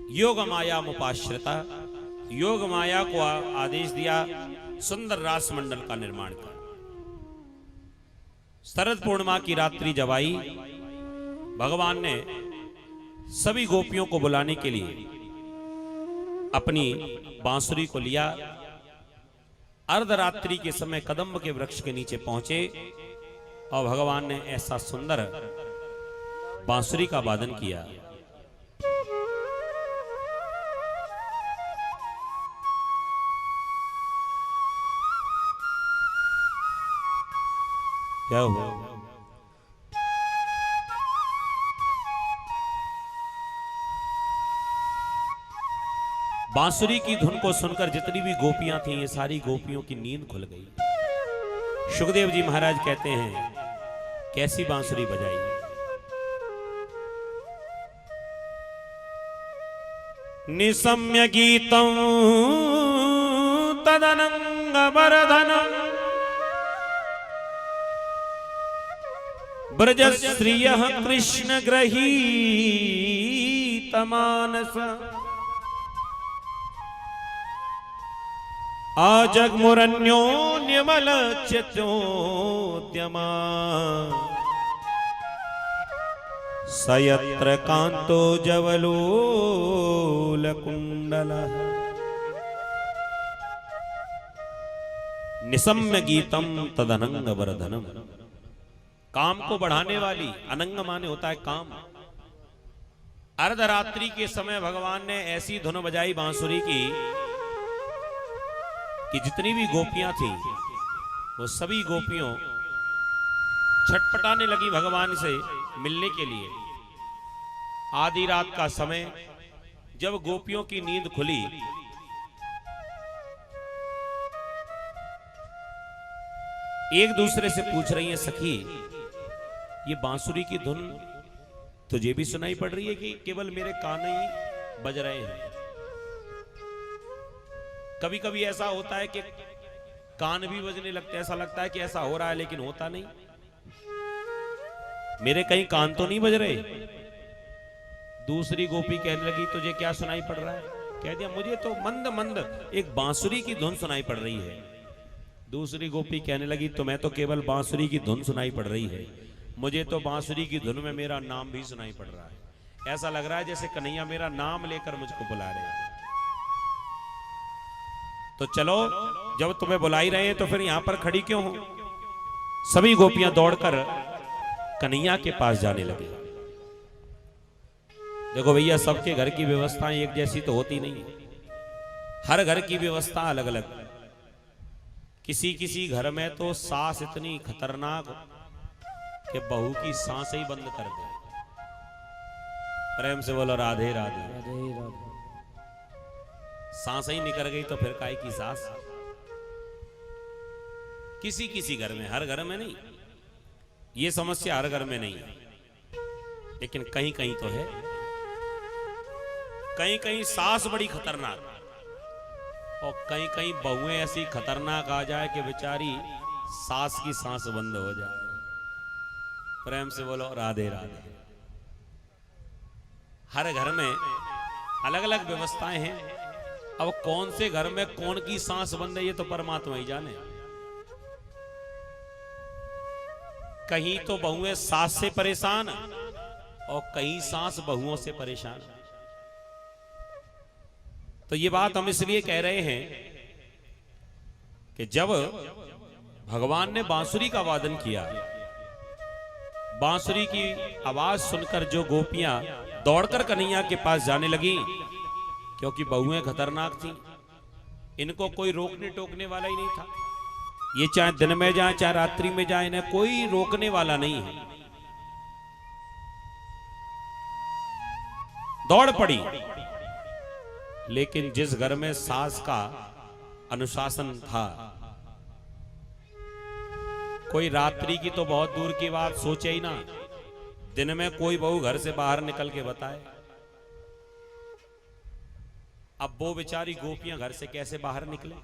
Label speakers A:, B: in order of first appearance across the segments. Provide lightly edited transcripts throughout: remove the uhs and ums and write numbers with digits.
A: योग माया मुपाश्रिता, योग माया को आदेश दिया सुंदर रास मंडल का निर्माण कर। शरद पूर्णिमा की रात्रि जब आई, भगवान ने सभी गोपियों को बुलाने के लिए अपनी बांसुरी को लिया। अर्धरात्रि के समय कदम्ब के वृक्ष के नीचे पहुंचे और भगवान ने ऐसा सुंदर बांसुरी का वादन किया। क्या हुआ? बांसुरी की धुन को सुनकर जितनी भी गोपियां थीं, ये सारी गोपियों की नींद खुल गई। सुखदेव जी महाराज कहते हैं, कैसी बांसुरी बजाई। निसम्य गीतम तदनंग वरधनम ब्रज श्रिय कृष्ण गृहीत मानस आजगमुरन्योन्यमल चित्योद्यमा सयत्र कांतो जवलोल कुंडलः। निसम्य गीतम तदनंग वरधनम, काम को बढ़ाने वाली, अनंग माने होता है काम। अर्धरात्रि के समय भगवान ने ऐसी धुन बजाई बांसुरी की कि जितनी भी गोपियां थी वो सभी गोपियों छटपटाने लगी भगवान से मिलने के लिए। आधी रात का समय जब गोपियों की नींद खुली, एक दूसरे से पूछ रही है, सखी ये बांसुरी की धुन तुझे भी सुनाई पड़ रही है कि केवल मेरे कान ही बज रहे हैं? कभी कभी ऐसा होता है कि कान भी बजने लगते हैं, ऐसा लगता है कि ऐसा हो रहा है लेकिन होता नहीं। मेरे कहीं कान तो नहीं बज रहे? दूसरी गोपी कहने लगी, तुझे क्या सुनाई पड़ रहा है? कह दिया, मुझे तो मंद मंद एक बांसुरी की धुन सुनाई पड़ रही है। दूसरी गोपी कहने लगी, तुम्हें तो केवल बांसुरी की धुन सुनाई पड़ रही है, मुझे तो बांसुरी की धुन में मेरा नाम भी सुनाई पड़ रहा है। ऐसा लग रहा है जैसे कन्हैया मेरा नाम लेकर मुझको बुला रहे हैं। तो चलो, जब तुम्हें बुला ही रहे हैं तो फिर यहां पर खड़ी क्यों हो? सभी गोपियां दौड़कर कन्हैया के पास जाने लगे। देखो भैया, सबके घर की व्यवस्थाएं एक जैसी तो होती नहीं, हर घर की व्यवस्था अलग अलग। किसी किसी घर में तो सास इतनी खतरनाक कि बहू की सांस ही बंद कर दे। प्रेम से बोलो राधे राधे।
B: राधे राधे।
A: सांस ही निकल गई तो फिर काहे की सास? किसी किसी घर में, हर घर में नहीं। ये समस्या हर घर में नहीं है, लेकिन कहीं कहीं तो है। कहीं कहीं सास बड़ी खतरनाक और कहीं कहीं बहुएं ऐसी खतरनाक आ जाए कि बेचारी सास की सांस बंद हो जाए। प्रेम से बोलो राधे राधे। हर घर में अलग अलग व्यवस्थाएं हैं। अब कौन से घर में कौन की सांस बंद है ये तो परमात्मा ही जाने। कहीं तो बहुएं सास से परेशान और कहीं सास बहुओं से परेशान। तो ये बात हम इसलिए कह रहे हैं कि जब भगवान ने बांसुरी का वादन किया, बांसुरी की आवाज सुनकर जो गोपियां दौड़कर कन्हैया के पास जाने लगी, क्योंकि बहुएं खतरनाक थी, इनको कोई रोकने टोकने वाला ही नहीं था। ये चाहे दिन में जाए चाहे रात्रि में जाए, इन्हें कोई रोकने वाला नहीं है। दौड़ पड़ी। लेकिन जिस घर में सास का अनुशासन था, कोई रात्रि की तो बहुत दूर की बात सोचे ही ना, दिन में कोई बहू घर से बाहर निकल के बताए। अब वो बेचारी गोपियां घर से कैसे बाहर निकले?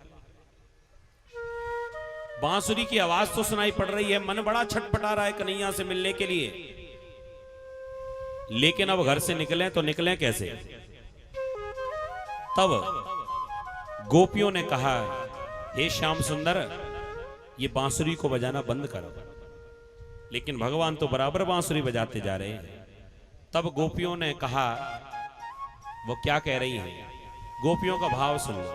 A: बांसुरी की आवाज तो सुनाई पड़ रही है, मन बड़ा छटपटा रहा है कन्हैया से मिलने के लिए, लेकिन अब घर से निकले तो निकले कैसे? तब गोपियों ने कहा, हे श्याम सुंदर, ये बांसुरी को बजाना बंद करो। लेकिन भगवान तो बराबर बांसुरी बजाते जा रहे हैं। तब गोपियों ने कहा, वो क्या कह रही हैं, गोपियों का भाव सुन लो।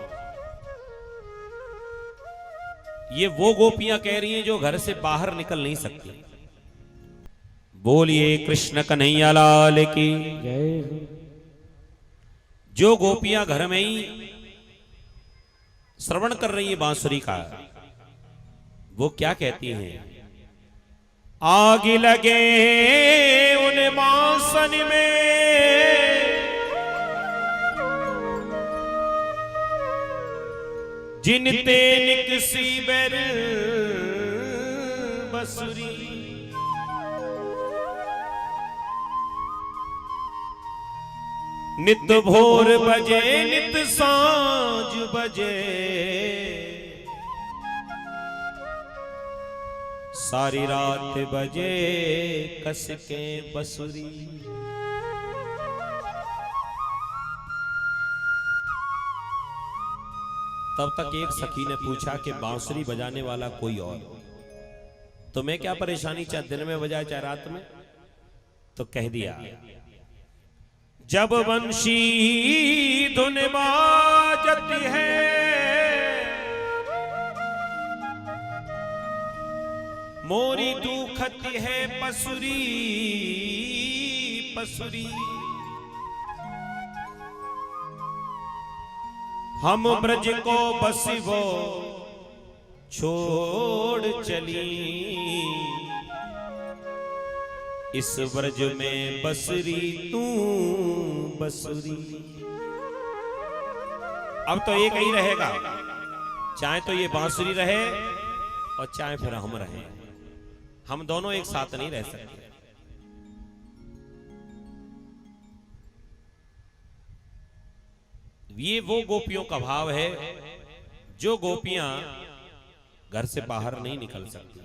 A: ये वो गोपियां कह रही हैं जो घर से बाहर निकल नहीं सकती। बोलिए कृष्ण कन्हैया लाल की जय। जो गोपियां घर में ही श्रवण कर रही है बांसुरी का, वो क्या कहती हैं, आग लगे उन बांसन में, जिन ते निकसी बर बसुरी। नित भोर बजे नित सांझ बजे, सारी रात बजे कस के बसुरी। तब तक एक सखी ने पूछा कि बांसुरी बजाने वाला कोई और, तुम्हें क्या परेशानी, चाहे दिन में बजाए चाहे रात में। तो कह दिया, जब बंशी धुन बाजती है, मोरी दुखती है पसुरी पसुरी। हम ब्रज को बसिवो छोड़ चली, इस ब्रज में बसरी तू बसुरी। अब तो एक ही रहेगा, चाहे तो ये बांसुरी रहे और चाहे फिर हम रहे। हम दोनों एक साथ नहीं रह सकते। ये वो गोपियों का भाव है जो गोपियां घर से बाहर नहीं निकल सकती।